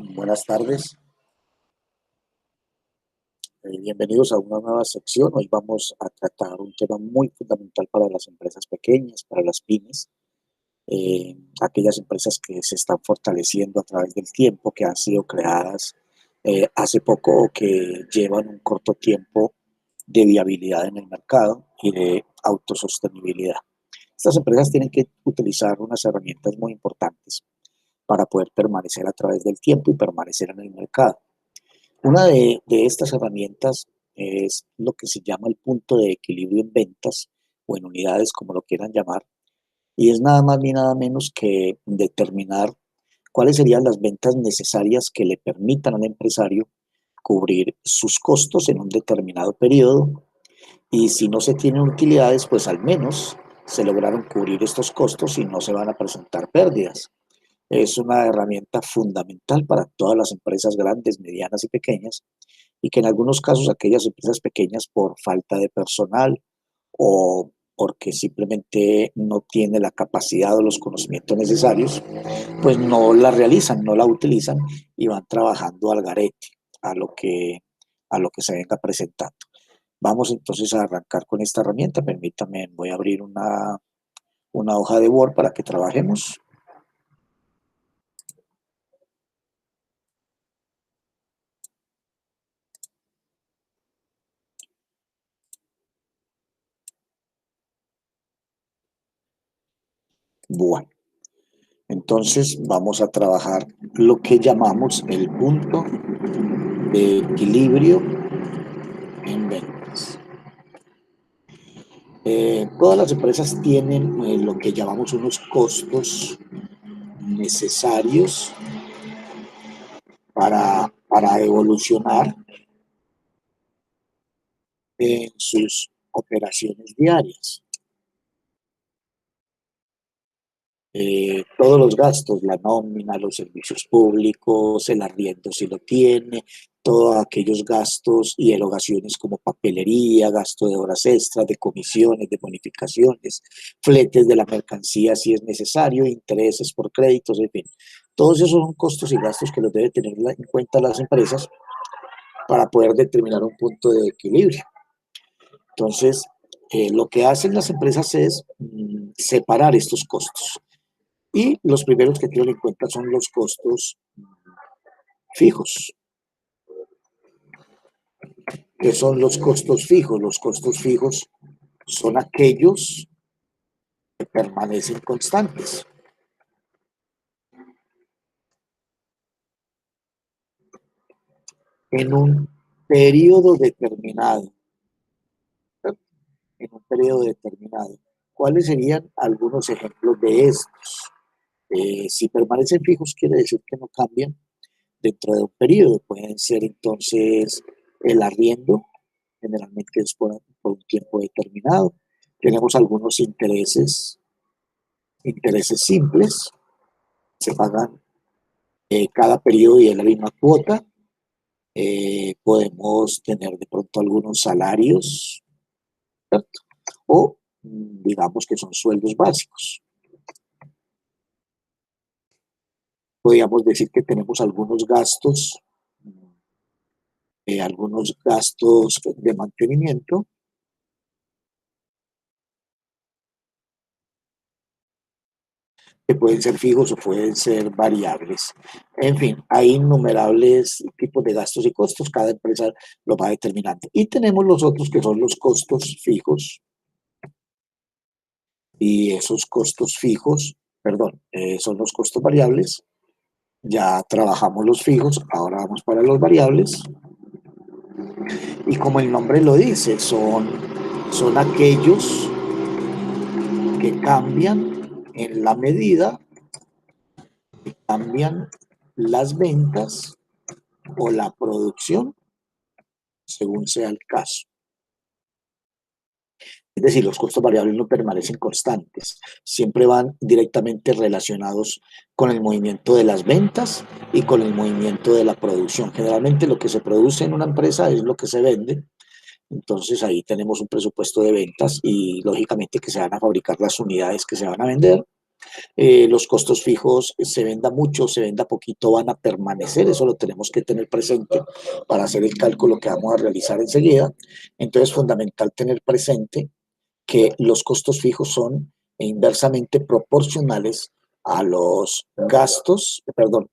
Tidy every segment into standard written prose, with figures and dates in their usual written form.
Buenas tardes, bienvenidos a una nueva sección. Hoy vamos a tratar un tema muy fundamental para las empresas pequeñas, para las pymes, aquellas empresas que se están fortaleciendo a través del tiempo, que han sido creadas hace poco o que llevan un corto tiempo de viabilidad en el mercado y de autosostenibilidad. Estas empresas tienen que utilizar unas herramientas muy importantes para poder permanecer a través del tiempo y permanecer en el mercado. Una de estas herramientas es lo que se llama el punto de equilibrio en ventas o en unidades, como lo quieran llamar, y es nada más ni nada menos que determinar cuáles serían las ventas necesarias que le permitan al empresario cubrir sus costos en un determinado periodo y si no se tienen utilidades, pues al menos se lograron cubrir estos costos y no se van a presentar pérdidas. Es una herramienta fundamental para todas las empresas grandes, medianas y pequeñas, y que en algunos casos aquellas empresas pequeñas por falta de personal o porque simplemente no tiene la capacidad o los conocimientos necesarios, pues no la realizan, no la utilizan y van trabajando al garete a lo que, a lo que se venga presentando. Vamos entonces a arrancar con esta herramienta. Permítame, voy a abrir una hoja de Word para que trabajemos. Bueno, entonces vamos a trabajar lo que llamamos el punto de equilibrio en ventas. Todas las empresas tienen lo que llamamos unos costos necesarios para evolucionar en sus operaciones diarias. Todos los gastos, la nómina, los servicios públicos, el arriendo si lo tiene, todos aquellos gastos y erogaciones como papelería, gasto de horas extras, de comisiones, de bonificaciones, fletes de la mercancía si es necesario, intereses por créditos, en fin. Todos esos son costos y gastos que los debe tener en cuenta las empresas para poder determinar un punto de equilibrio. Entonces, lo que hacen las empresas es separar estos costos. Y los primeros que tienen en cuenta son los costos fijos. ¿Qué son los costos fijos? Los costos fijos son aquellos que permanecen constantes. En un periodo determinado. En un periodo determinado. ¿Cuáles serían algunos ejemplos de estos? Si permanecen fijos, quiere decir que no cambian dentro de un periodo. Pueden ser entonces el arriendo, generalmente es por un tiempo determinado. Tenemos algunos intereses simples, se pagan cada periodo y es la misma cuota. Podemos tener de pronto algunos salarios, ¿cierto? O digamos que son sueldos básicos. Podríamos decir que tenemos algunos gastos de mantenimiento, que pueden ser fijos o pueden ser variables. En fin, hay innumerables tipos de gastos y costos, cada empresa lo va determinando. Y tenemos los otros que son los costos fijos, y esos costos fijos, perdón, son los costos variables. Ya trabajamos los fijos, ahora vamos para los variables. Y como el nombre lo dice, son aquellos que cambian en la medida que cambian las ventas o la producción, según sea el caso. Es decir, los costos variables no permanecen constantes, siempre van directamente relacionados con el movimiento de las ventas y con el movimiento de la producción. Generalmente lo que se produce en una empresa es lo que se vende, entonces ahí tenemos un presupuesto de ventas y lógicamente que se van a fabricar las unidades que se van a vender Los costos fijos, se venda mucho, se venda poquito, van a permanecer, eso lo tenemos que tener presente para hacer el cálculo que vamos a realizar enseguida. Entonces es fundamental tener presente que los costos fijos son inversamente proporcionales a los gastos, perdón,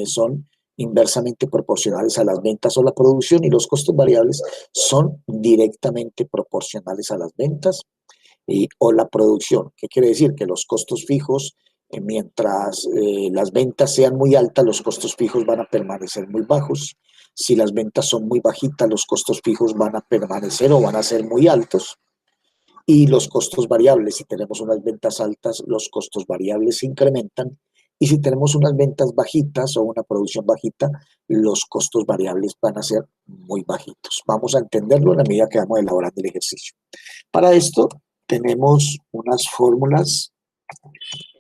son inversamente proporcionales a las ventas o la producción, y los costos variables son directamente proporcionales a las ventas o la producción. ¿Qué quiere decir? Que los costos fijos, mientras las ventas sean muy altas, los costos fijos van a permanecer muy bajos. Si las ventas son muy bajitas, los costos fijos van a permanecer o van a ser muy altos. Y los costos variables, si tenemos unas ventas altas, los costos variables se incrementan. Y si tenemos unas ventas bajitas o una producción bajita, los costos variables van a ser muy bajitos. Vamos a entenderlo en la medida que vamos elaborando el ejercicio. Para esto tenemos unas fórmulas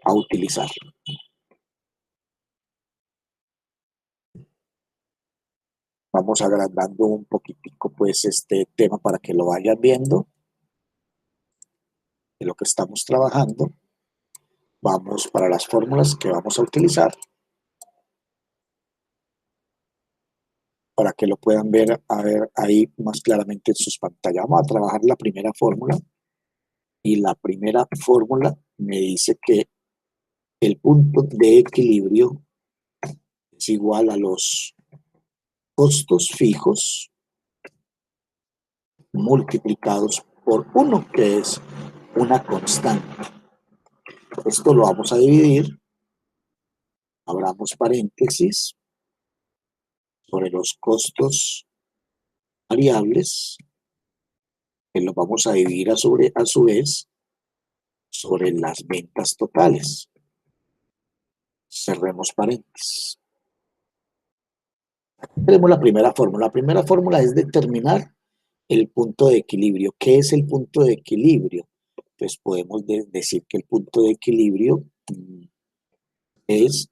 a utilizar. Vamos agrandando un poquitico pues este tema para que lo vayan viendo de lo que estamos trabajando. Vamos para las fórmulas que vamos a utilizar para que lo puedan ver, a ver ahí más claramente en sus pantallas. Vamos a trabajar la primera fórmula, y la primera fórmula me dice que el punto de equilibrio es igual a los costos fijos multiplicados por 1, que es una constante. Esto lo vamos a dividir, abramos paréntesis, sobre los costos variables, que los vamos a dividir a su vez sobre las ventas totales. Cerremos paréntesis. Aquí tenemos la primera fórmula. La primera fórmula es determinar el punto de equilibrio. ¿Qué es el punto de equilibrio? Pues podemos decir que el punto de equilibrio es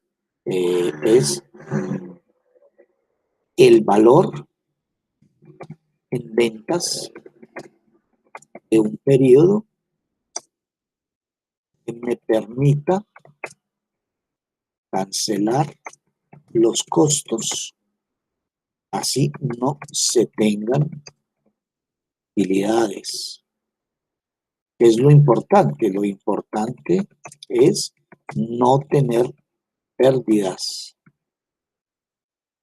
el valor en ventas de un periodo que me permita cancelar los costos, así no se tengan utilidades. ¿Qué es lo importante? Lo importante es no tener pérdidas.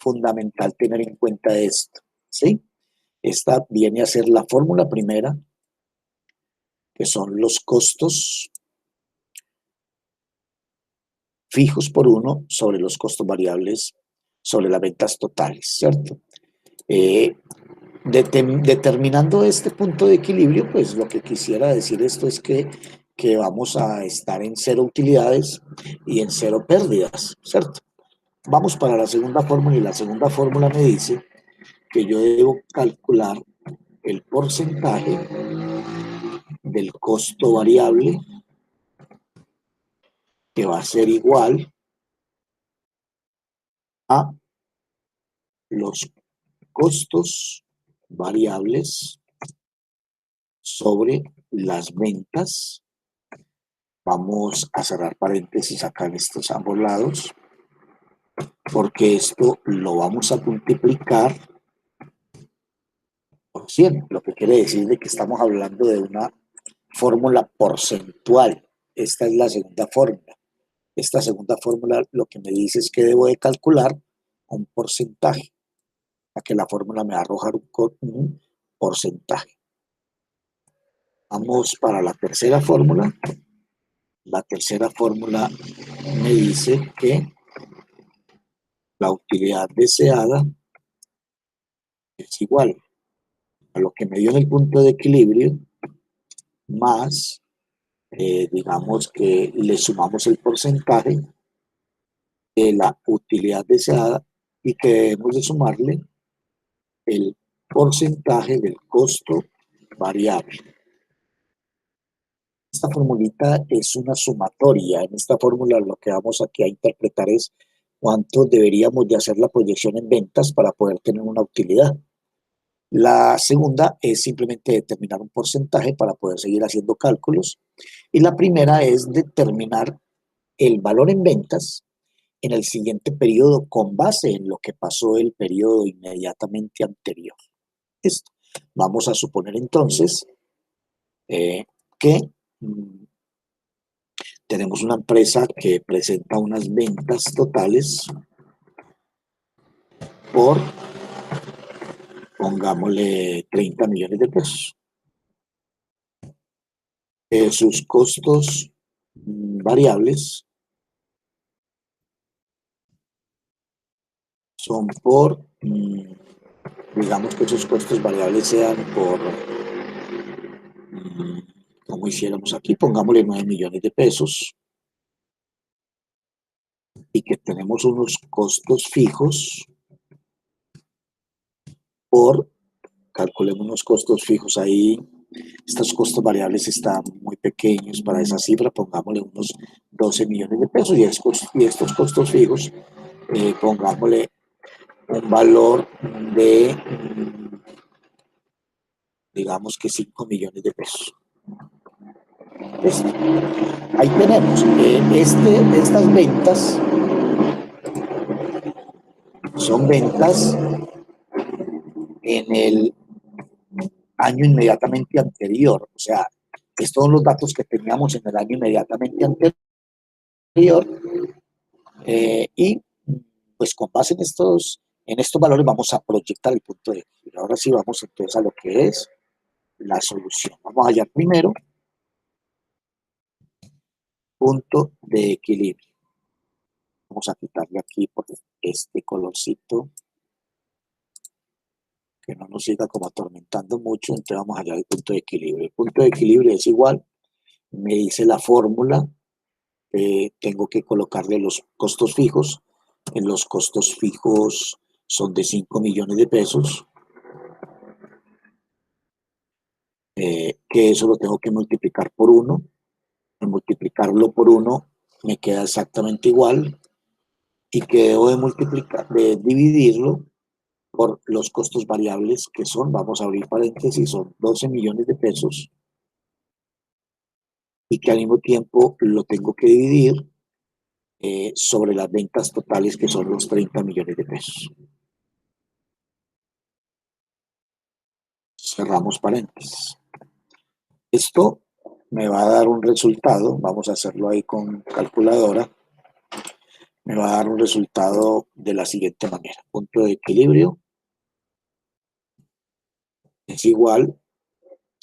Fundamental tener en cuenta esto, ¿sí? Esta viene a ser la fórmula primera, que son los costos fijos por 1 sobre los costos variables sobre las ventas totales, ¿cierto? Determinando este punto de equilibrio, pues lo que quisiera decir esto es que vamos a estar en 0 utilidades y en 0 pérdidas, ¿cierto? Vamos para la segunda fórmula, y la segunda fórmula me dice que yo debo calcular el porcentaje del costo variable, que va a ser igual a los costos variables sobre las ventas. Vamos a cerrar paréntesis acá en estos ambos lados, porque esto lo vamos a multiplicar por 100, lo que quiere decir de que estamos hablando de una fórmula porcentual. Esta es la segunda fórmula. Esta segunda fórmula lo que me dice es que debo de calcular un porcentaje, a que la fórmula me va a arrojar un porcentaje. Vamos para la tercera fórmula. La tercera fórmula me dice que la utilidad deseada es igual a lo que me dio en el punto de equilibrio más, digamos que le sumamos el porcentaje de la utilidad deseada, y que debemos de sumarle el porcentaje del costo variable. Esta formulita es una sumatoria. En esta fórmula lo que vamos aquí a interpretar es cuánto deberíamos de hacer la proyección en ventas para poder tener una utilidad. La segunda es simplemente determinar un porcentaje para poder seguir haciendo cálculos. Y la primera es determinar el valor en ventas en el siguiente periodo con base en lo que pasó el periodo inmediatamente anterior. Esto. Vamos a suponer entonces que tenemos una empresa que presenta unas ventas totales por, pongámosle, 30 millones de pesos. Sus costos variables son por, digamos que esos costos variables sean por, como hiciéramos aquí, pongámosle 9 millones de pesos, y que tenemos unos costos fijos por, calculemos unos costos fijos ahí, estos costos variables están muy pequeños para esa cifra, pongámosle unos 12 millones de pesos, y estos costos fijos, pongámosle un valor de, digamos que 5 millones de pesos. Esto. Ahí tenemos, estas ventas son ventas en el año inmediatamente anterior, o sea, estos son los datos que teníamos en el año inmediatamente anterior, y pues con base en estos valores vamos a proyectar el punto de equilibrio. Ahora sí vamos entonces a lo que es la solución. Vamos a hallar primero punto de equilibrio. Vamos a quitarle aquí por este colorcito que no nos siga como atormentando mucho, entonces vamos a hallar el punto de equilibrio. El punto de equilibrio es igual, me dice la fórmula, tengo que colocarle los costos fijos. En los costos fijos son de 5 millones de pesos, que eso lo tengo que multiplicar por 1. Al multiplicarlo por 1 me queda exactamente igual, y que debo de dividirlo por los costos variables, que son, vamos a abrir paréntesis, son 12 millones de pesos, y que al mismo tiempo lo tengo que dividir sobre las ventas totales, que son los 30 millones de pesos. Cerramos paréntesis. Esto me va a dar un resultado, vamos a hacerlo ahí con calculadora, me va a dar un resultado de la siguiente manera. Punto de equilibrio es igual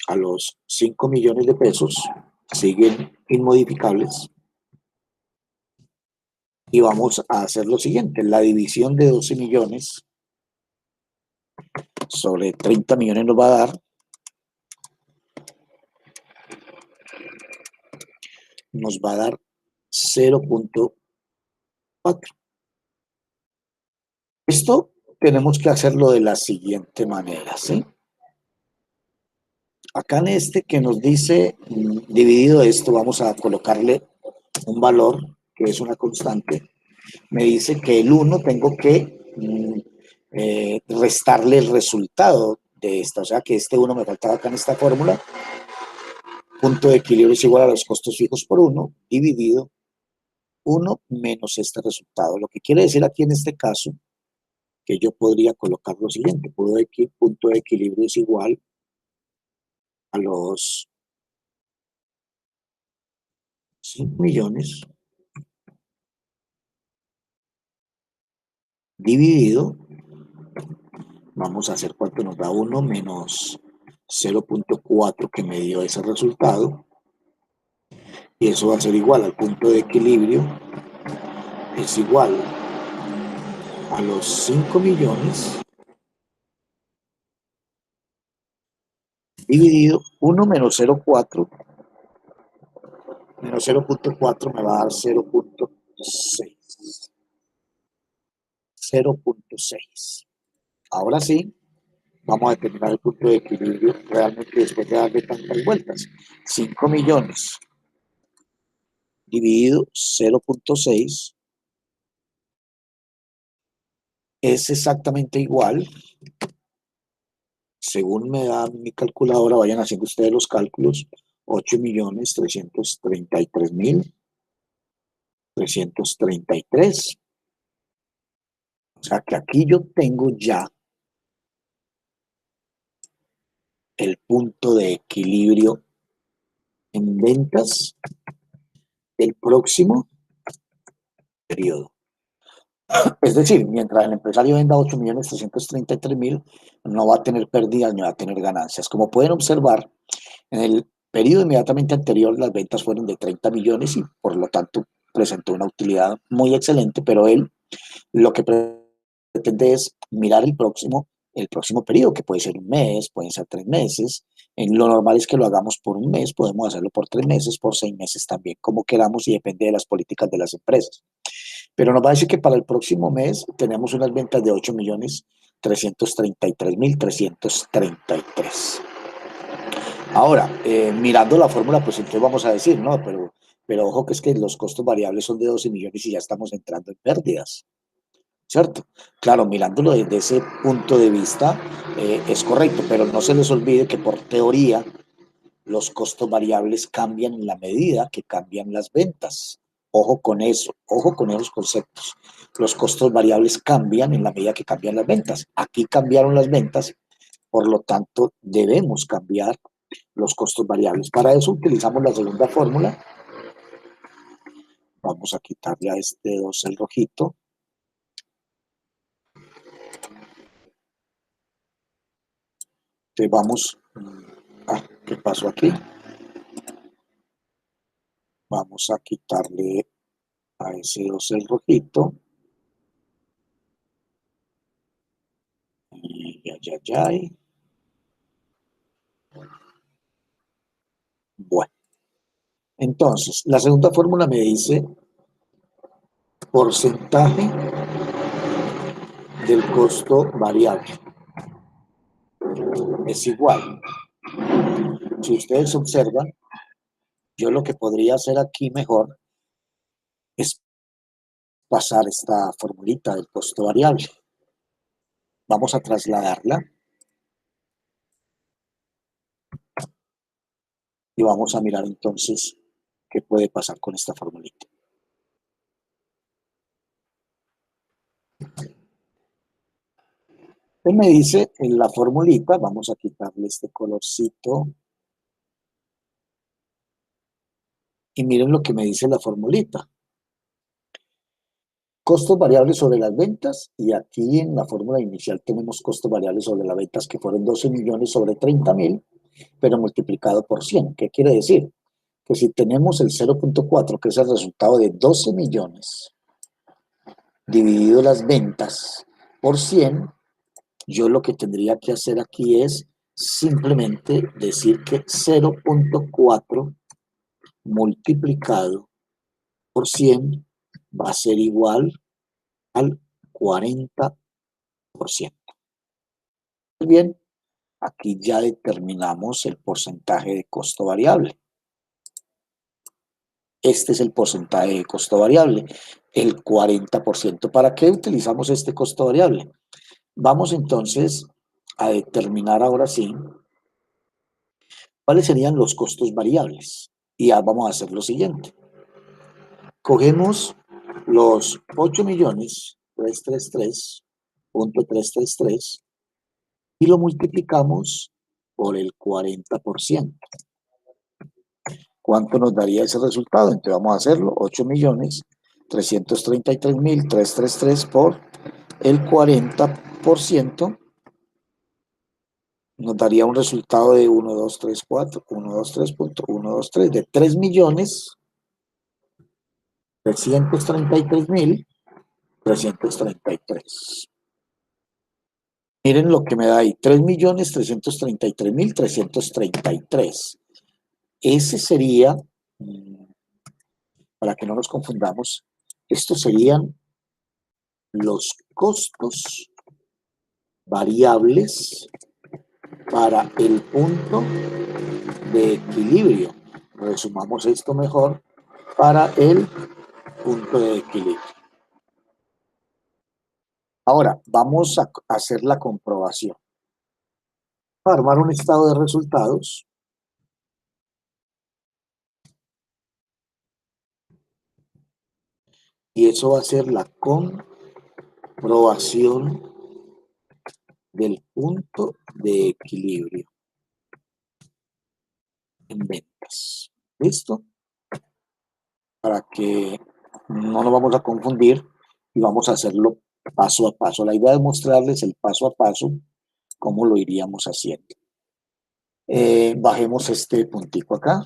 a los 5 millones de pesos, siguen inmodificables, y vamos a hacer lo siguiente, la división de 12 millones sobre 30 millones nos va a dar 0.4. Esto tenemos que hacerlo de la siguiente manera, ¿sí? Acá en este que nos dice dividido esto, vamos a colocarle un valor que es una constante. Me dice que el 1 tengo que restarle el resultado de esta, o sea que este 1 me faltaba acá en esta fórmula. Punto de equilibrio es igual a los costos fijos por 1 dividido 1 menos este resultado. Lo que quiere decir aquí en este caso que yo podría colocar lo siguiente: punto de equilibrio es igual a los 5 millones dividido, vamos a hacer cuánto nos da 1 menos 0.4 que me dio ese resultado, y eso va a ser igual al punto de equilibrio, es igual a los 5 millones dividido 1 menos 0.4, menos 0.4 me va a dar 0.6. 0.6. Ahora sí, vamos a determinar el punto de equilibrio realmente después de darle tantas vueltas. 5 millones dividido 0.6 es exactamente igual, según me da mi calculadora, vayan haciendo ustedes los cálculos, 8.333.000 333. O sea que aquí yo tengo ya el punto de equilibrio en ventas del próximo periodo. Es decir, mientras el empresario venda 8.333.000, no va a tener pérdidas ni va a tener ganancias. Como pueden observar, en el periodo inmediatamente anterior las ventas fueron de 30 millones y por lo tanto presentó una utilidad muy excelente, pero él lo que pretende es mirar el próximo periodo, que puede ser un mes, pueden ser 3 meses. En lo normal es que lo hagamos por un mes, podemos hacerlo por 3 meses, por 6 meses también, como queramos y depende de las políticas de las empresas. Pero nos va a decir que para el próximo mes tenemos unas ventas de 8.333.333. Ahora, mirando la fórmula, pues entonces vamos a decir, no, pero ojo que es que los costos variables son de 12 millones y ya estamos entrando en pérdidas, ¿cierto? Claro, mirándolo desde ese punto de vista, es correcto, pero no se les olvide que por teoría los costos variables cambian en la medida que cambian las ventas. Ojo con eso, ojo con esos conceptos. Los costos variables cambian en la medida que cambian las ventas. Aquí cambiaron las ventas, por lo tanto debemos cambiar los costos variables. Para eso utilizamos la segunda fórmula. Vamos a quitarle a este 2 el rojito. Entonces vamos, ¿qué pasó aquí? Vamos a quitarle a ese 2 el rojito. Y ay. Bueno, entonces, la segunda fórmula me dice porcentaje del costo variable. Es igual. Si ustedes observan, yo lo que podría hacer aquí mejor es pasar esta formulita del costo variable. Vamos a trasladarla y vamos a mirar entonces qué puede pasar con esta formulita. Él me dice en la formulita, vamos a quitarle este colorcito y miren lo que me dice la formulita. Costos variables sobre las ventas y aquí en la fórmula inicial tenemos costos variables sobre las ventas que fueron 12 millones sobre 30.000, pero multiplicado por 100. ¿Qué quiere decir? Que si tenemos el 0.4, que es el resultado de 12 millones, dividido las ventas por 100, yo lo que tendría que hacer aquí es simplemente decir que 0.4 multiplicado por 100 va a ser igual al 40%. Bien, aquí ya determinamos el porcentaje de costo variable. Este es el porcentaje de costo variable, el 40%. ¿Para qué utilizamos este costo variable? Vamos entonces a determinar ahora sí cuáles serían los costos variables. Y ya vamos a hacer lo siguiente. Cogemos los 8.333.333 y lo multiplicamos por el 40%. ¿Cuánto nos daría ese resultado? Entonces vamos a hacerlo, 8.333.333 por el 40%, nos daría un resultado de 1,234, 1,231,2,3, de 3.333.333. Miren lo que me da ahí, 3.333.333. Ese sería, para que no nos confundamos, estos serían los costos variables para el punto de equilibrio. Resumamos esto mejor, para el punto de equilibrio. Ahora, vamos a hacer la comprobación. Para armar un estado de resultados, Y eso va a ser la comprobación del punto de equilibrio en ventas. ¿Listo? Para que no nos vamos a confundir y vamos a hacerlo paso a paso. La idea es mostrarles el paso a paso, cómo lo iríamos haciendo. Bajemos este puntico acá.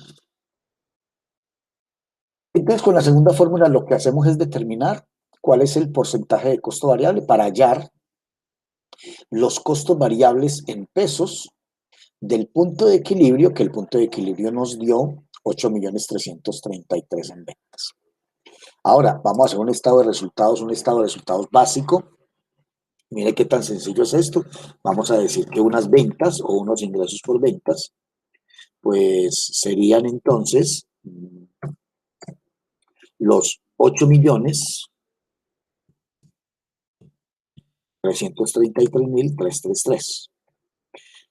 Entonces, con la segunda fórmula lo que hacemos es determinar cuál es el porcentaje de costo variable para hallar los costos variables en pesos del punto de equilibrio, que el punto de equilibrio nos dio 8.333.000 en ventas. Ahora, vamos a hacer un estado de resultados básico. Mire qué tan sencillo es esto. Vamos a decir que unas ventas o unos ingresos por ventas, pues serían entonces los 8.333.333.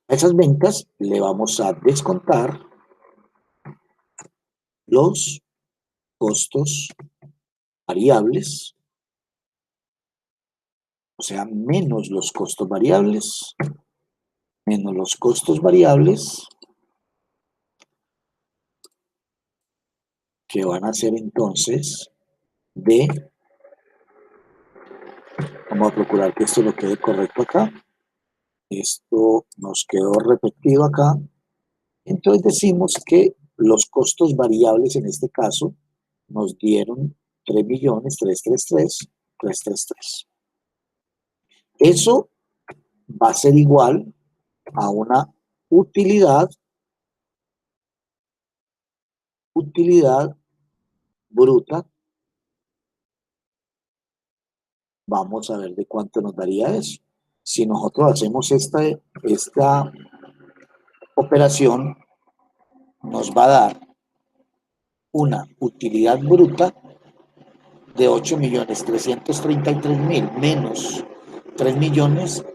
A esas ventas le vamos a descontar los costos variables, o sea, menos los costos variables, que van a ser entonces vamos a procurar que esto lo quede correcto acá, esto nos quedó repetido acá, entonces decimos que los costos variables en este caso nos dieron 3.333.333. Eso va a ser igual a una utilidad bruta. Vamos a ver de cuánto nos daría eso. Si nosotros hacemos esta operación, nos va a dar una utilidad bruta de 8.333.000 menos 3 millones,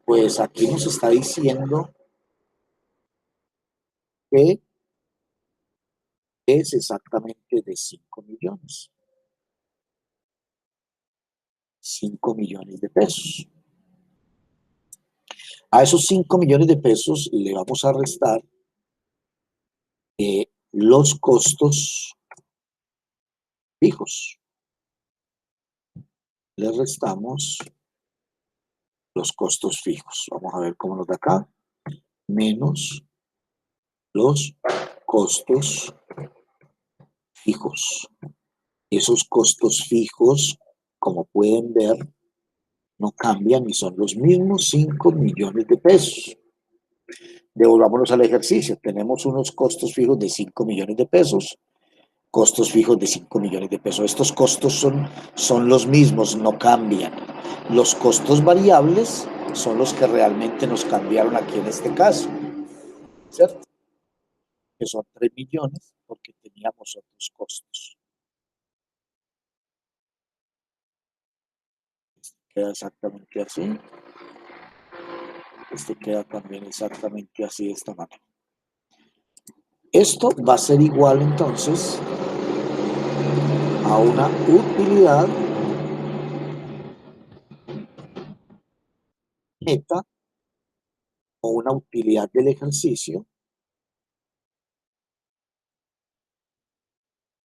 pues aquí nos está diciendo que es exactamente de 5 millones. 5 millones de pesos. A esos 5 millones de pesos le vamos a restar los costos fijos. Le restamos los costos fijos. Vamos a ver cómo nos da acá. Menos los costos fijos. Esos costos fijos, como pueden ver, no cambian y son los mismos 5 millones de pesos. Devolvámonos al ejercicio. Tenemos unos costos fijos de 5 millones de pesos, costos fijos de 5 millones de pesos. Estos costos son los mismos, no cambian. Los costos variables son los que realmente nos cambiaron aquí en este caso, ¿cierto? Que son 3 millones porque teníamos otros costos. Queda exactamente así. Este queda también exactamente así, de esta manera. Esto va a ser igual entonces a una utilidad neta o una utilidad del ejercicio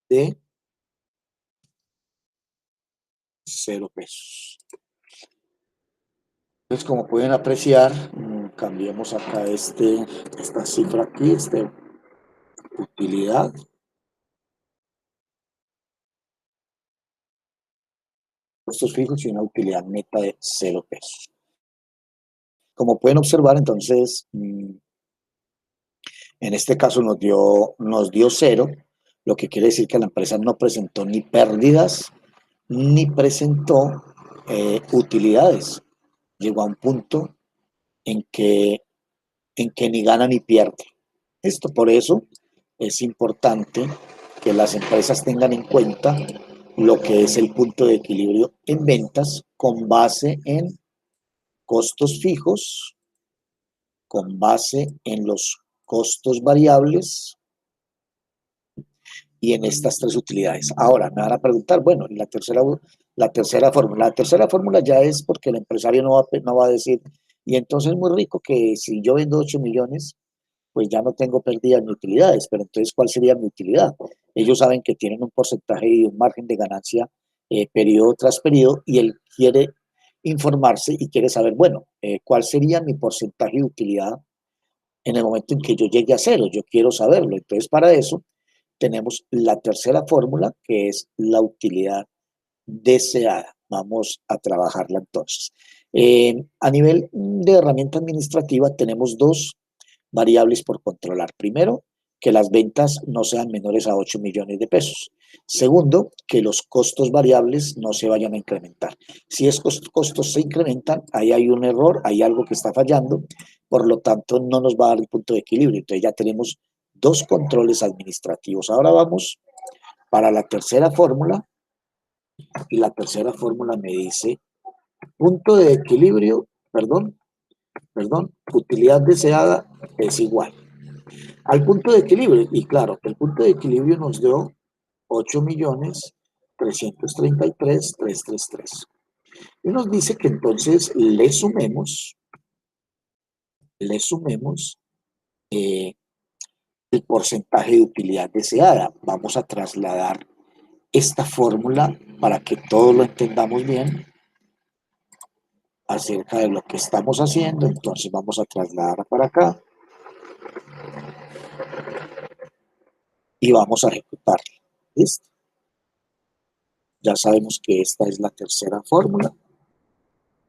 de 0 pesos. Entonces, como pueden apreciar, cambiemos acá esta cifra aquí, utilidad. Costos fijos y una utilidad neta de 0 pesos. Como pueden observar, entonces, en este caso nos dio 0, lo que quiere decir que la empresa no presentó ni pérdidas, ni presentó utilidades. Llegó a un punto en que ni gana ni pierde. Esto por eso es importante que las empresas tengan en cuenta lo que es el punto de equilibrio en ventas con base en costos fijos, con base en los costos variables y en estas tres utilidades. Ahora, me van a preguntar, bueno, y la tercera fórmula. La tercera fórmula ya es porque el empresario no va a decir, y entonces es muy rico que si yo vendo 8 millones, pues ya no tengo pérdidas ni utilidades, pero entonces, ¿cuál sería mi utilidad? Ellos saben que tienen un porcentaje y un margen de ganancia periodo tras periodo y él quiere informarse y quiere saber, bueno, ¿cuál sería mi porcentaje de utilidad en el momento en que yo llegue a cero? Yo quiero saberlo. Entonces, para eso tenemos la tercera fórmula, que es la utilidad deseada. Vamos a trabajarla entonces. A nivel de herramienta administrativa tenemos dos variables por controlar. Primero, que las ventas no sean menores a 8 millones de pesos. Segundo, que los costos variables no se vayan a incrementar. Si esos costos se incrementan, ahí hay un error, hay algo que está fallando, por lo tanto no nos va a dar el punto de equilibrio. Entonces ya tenemos dos controles administrativos. Ahora vamos para la tercera fórmula y la tercera fórmula me dice punto de equilibrio, utilidad deseada es igual al punto de equilibrio. Y claro, el punto de equilibrio nos dio 8.333.333. Y nos dice que entonces le sumemos el porcentaje de utilidad deseada. Vamos a trasladar esta fórmula para que todos lo entendamos bien acerca de lo que estamos haciendo. Entonces vamos a trasladar para acá y vamos a ejecutarla. ¿Listo? Ya sabemos que esta es la tercera fórmula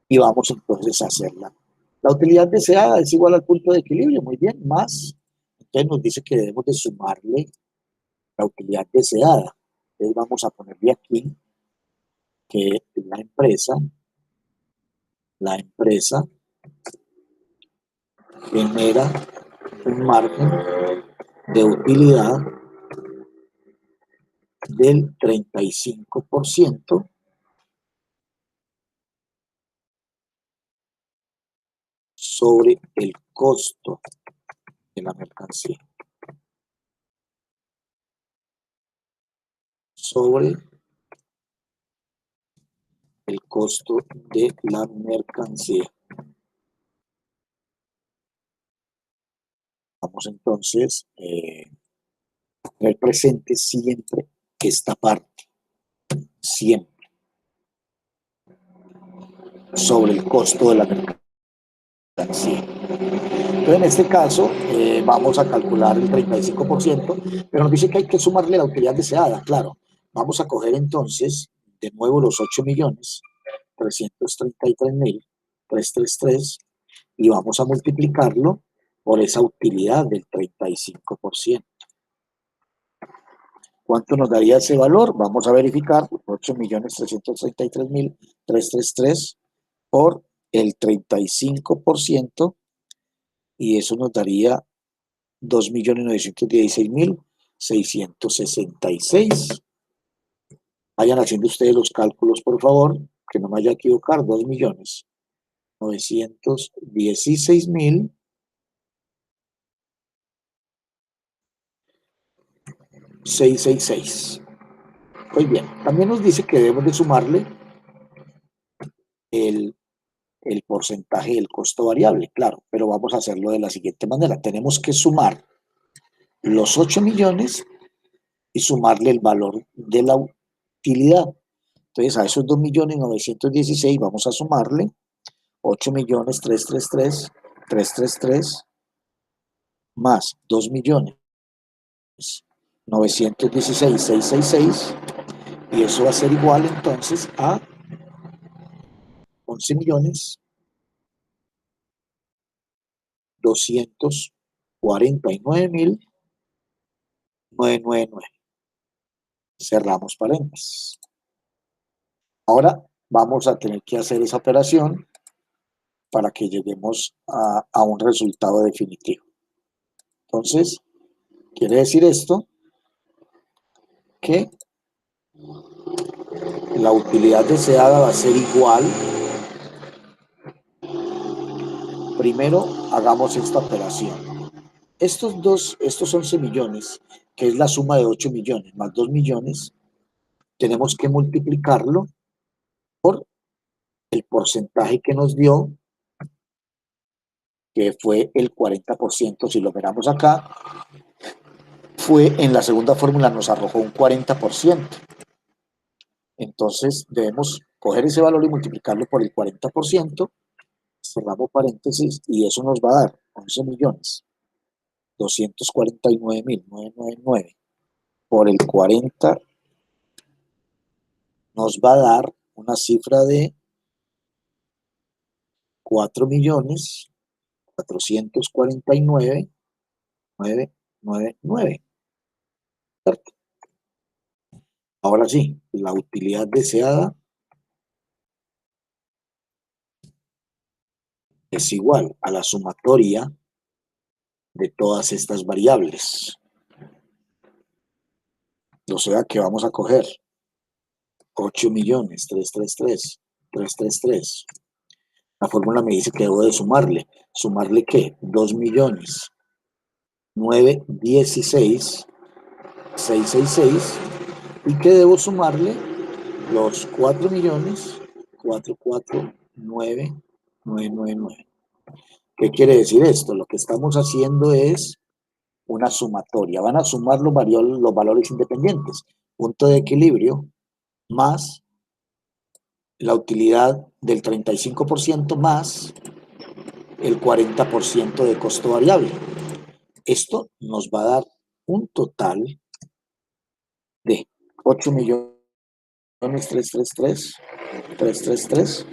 y vamos entonces a hacerla. La utilidad deseada es igual al punto de equilibrio, muy bien, más. Entonces nos dice que debemos de sumarle la utilidad deseada. Entonces vamos a ponerle aquí que la empresa genera un margen de utilidad del 35% sobre el costo de la mercancía. Sobre el costo de la mercancía. Vamos entonces a tener presente siempre esta parte, siempre, sobre el costo de la mercancía. Entonces, en este caso, vamos a calcular el 35%, pero nos dice que hay que sumarle la utilidad deseada, claro. Vamos a coger entonces de nuevo los 8.333.333 y vamos a multiplicarlo por esa utilidad del 35%. ¿Cuánto nos daría ese valor? Vamos a verificar 8.333.333 por el 35% y eso nos daría 2.916.666. Vayan haciendo ustedes los cálculos, por favor, que no me vaya a equivocar. 2.916.666. Muy bien, también nos dice que debemos de sumarle el porcentaje del costo variable, claro, pero vamos a hacerlo de la siguiente manera. Tenemos que sumar los 8 millones y sumarle el valor de la utilidad. Entonces, a esos 2.916.000 vamos a sumarle 8.333.333 más 2.916.666 y eso va a ser igual entonces a 11.249.999. Cerramos paréntesis. Ahora vamos a tener que hacer esa operación para que lleguemos a un resultado definitivo. Entonces, quiere decir esto que la utilidad deseada va a ser igual. Primero, hagamos esta operación. Estos 11 millones que es la suma de 8 millones más 2 millones, tenemos que multiplicarlo por el porcentaje que nos dio, que fue el 40%. Si lo miramos acá, fue en la segunda fórmula, nos arrojó un 40%. Entonces debemos coger ese valor y multiplicarlo por el 40%, cerramos paréntesis, y eso nos va a dar 11.249.999 por el 40, nos va a dar una cifra de 4.449.999. ¿Cierto? Ahora sí, la utilidad deseada es igual a la sumatoria de todas estas variables. O sea que vamos a coger 8.333.333. La fórmula me dice que debo de sumarle. ¿Sumarle qué? 2.916.666. ¿Y qué debo sumarle? Los 4.449.999. ¿Qué quiere decir esto? Lo que estamos haciendo es una sumatoria. Van a sumar los valores independientes. Punto de equilibrio más la utilidad del 35% más el 40% de costo variable. Esto nos va a dar un total de 8.333.333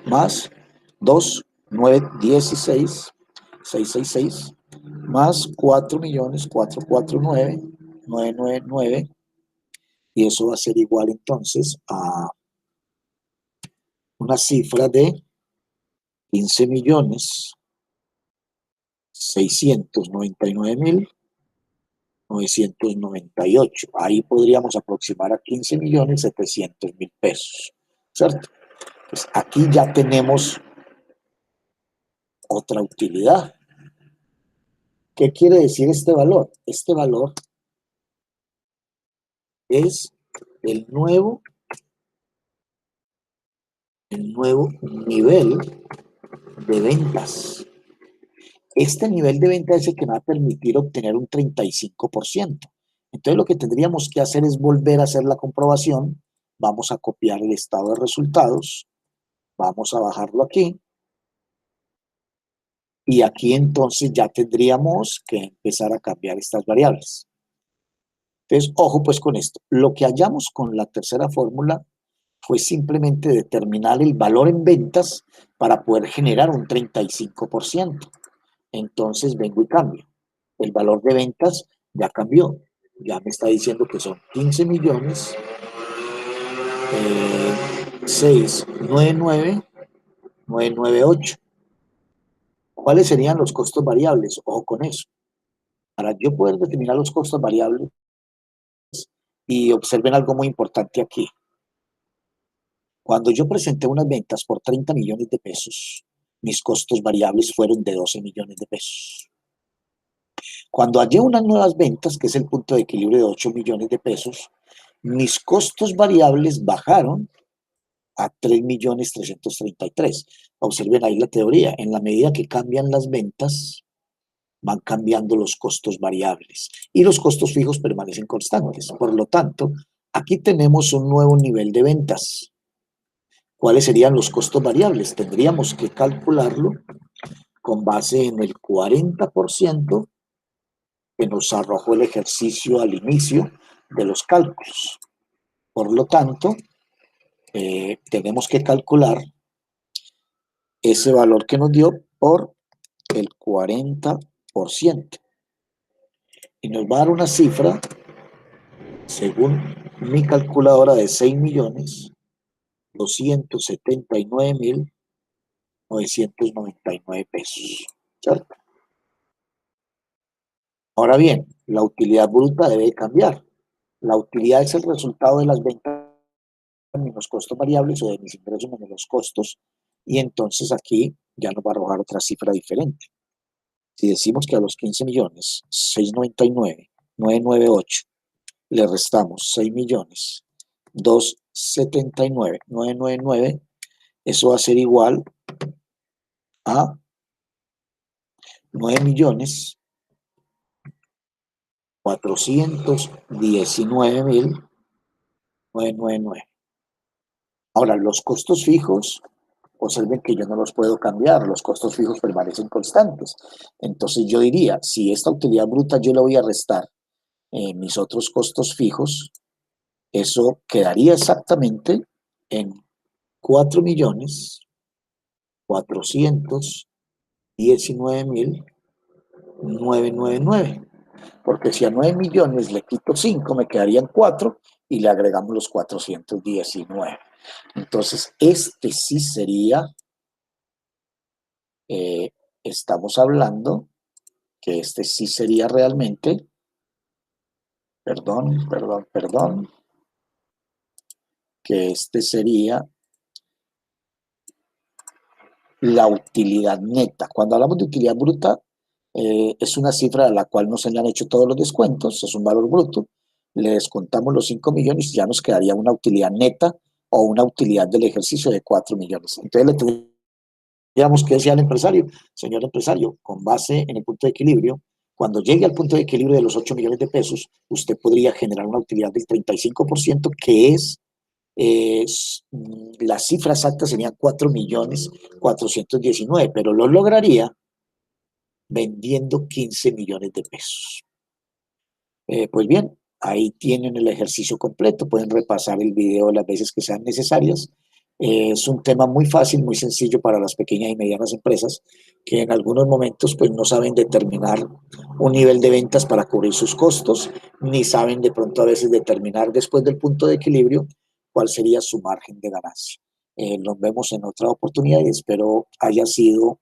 más 2.916.666 más 4.449.999, y eso va a ser igual entonces a una cifra de 15.699.998. Ahí podríamos aproximar a 15.700.000 pesos, ¿cierto? Pues aquí ya tenemos otra utilidad. ¿Qué quiere decir este valor? Este valor es el nuevo nivel de ventas. Este nivel de ventas es el que me va a permitir obtener un 35%. Entonces lo que tendríamos que hacer es volver a hacer la comprobación. Vamos a copiar el estado de resultados, vamos a bajarlo aquí, y aquí entonces ya tendríamos que empezar a cambiar estas variables. Entonces, ojo pues con esto. Lo que hallamos con la tercera fórmula fue simplemente determinar el valor en ventas para poder generar un 35%. Entonces vengo y cambio. El valor de ventas ya cambió. Ya me está diciendo que son 15.699.998. ¿Cuáles serían los costos variables? Ojo con eso. Para yo poder determinar los costos variables, y observen algo muy importante aquí. Cuando yo presenté unas ventas por 30 millones de pesos, mis costos variables fueron de 12 millones de pesos. Cuando hallé unas nuevas ventas, que es el punto de equilibrio de 8 millones de pesos, mis costos variables bajaron a 3.333.000. Observen ahí la teoría. En la medida que cambian las ventas, van cambiando los costos variables y los costos fijos permanecen constantes. Por lo tanto, aquí tenemos un nuevo nivel de ventas. ¿Cuáles serían los costos variables? Tendríamos que calcularlo con base en el 40% que nos arrojó el ejercicio al inicio de los cálculos. Por lo tanto, tenemos que calcular ese valor que nos dio por el 40%. Y nos va a dar una cifra, según mi calculadora, de 6.279.999 pesos. ¿Cierto? Ahora bien, la utilidad bruta debe cambiar. La utilidad es el resultado de las ventas menos costos variables o de mis ingresos menos los costos, y entonces aquí ya nos va a arrojar otra cifra diferente. Si decimos que a los 15.699.000 998. Le restamos 6.279.999. Eso va a ser igual a 9.419.999. Ahora, los costos fijos, observen que yo no los puedo cambiar, los costos fijos permanecen constantes. Entonces yo diría, si esta utilidad bruta yo la voy a restar en mis otros costos fijos, eso quedaría exactamente en 4.419.999. Porque si a 9 millones le quito 5, me quedarían 4 y le agregamos los 419. Entonces, este sí sería, estamos hablando que este sí sería realmente, que este sería la utilidad neta. Cuando hablamos de utilidad bruta, es una cifra a la cual no se le han hecho todos los descuentos, es un valor bruto, le descontamos los 5 millones y ya nos quedaría una utilidad neta o una utilidad del ejercicio de 4 millones. Entonces le tendríamos que decir al empresario, señor empresario, con base en el punto de equilibrio, cuando llegue al punto de equilibrio de los 8 millones de pesos, usted podría generar una utilidad del 35%, que es la cifra exacta sería 4.419.000, pero lo lograría vendiendo 15 millones de pesos. Pues bien, ahí tienen el ejercicio completo, pueden repasar el video las veces que sean necesarias. Es un tema muy fácil, muy sencillo para las pequeñas y medianas empresas que en algunos momentos pues no saben determinar un nivel de ventas para cubrir sus costos, ni saben de pronto a veces determinar después del punto de equilibrio cuál sería su margen de ganancia. Nos vemos en otra oportunidad y espero haya sido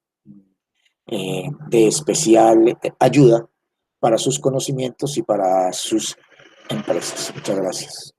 de especial ayuda para sus conocimientos y para sus empresas. Muchas gracias.